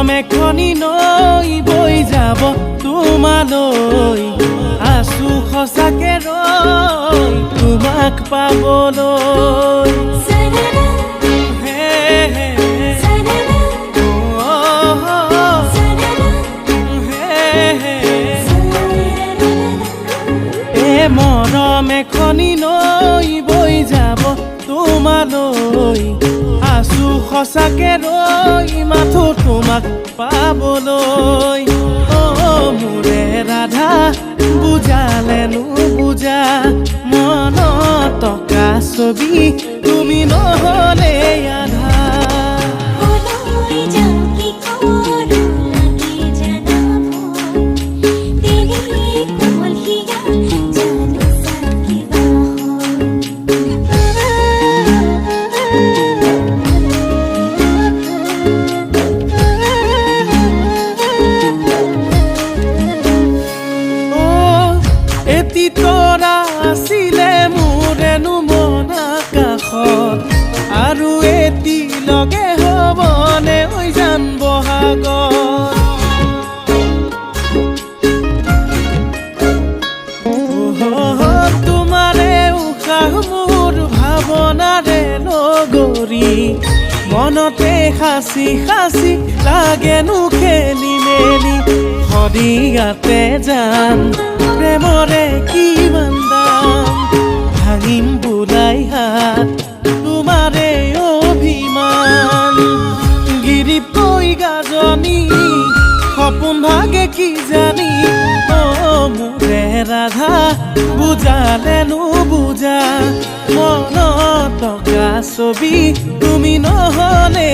মেঘনি নৈ বৈ যাব তোমালৈ আছো সঁচাকে ৰৈ তোমাক পাবলৈ মৰম এখনি নৈ বৈ যাব তোমালৈ আছো সঁচাকে ৰৈ মাথো তোমাক পাবলৈ মোৰে ৰাধা বুজালে নুবুজা মন টকা ছবি তুমি নহলে আধা তৰা আছিলে মোৰেনো মন আকাশত আৰু এটি লগে হ'বনে ঐ জান বহাগত তোমাৰে উশাহ মোৰ ভাৱনাৰে নগৰী মনতে সাঁচি সাঁচি লাগেনো খেলি মেলি সদিয়াতে যাম প্ৰেমৰে কিমান দাম ভাঙিম বোলাই হাত তোমাৰে অভিমান গিৰিত কৈ গাজনি সপোন ভাগে কি জানি মোৰে ৰাধা বুজালে নুবুজা মন টকা ছবি তুমি নহলে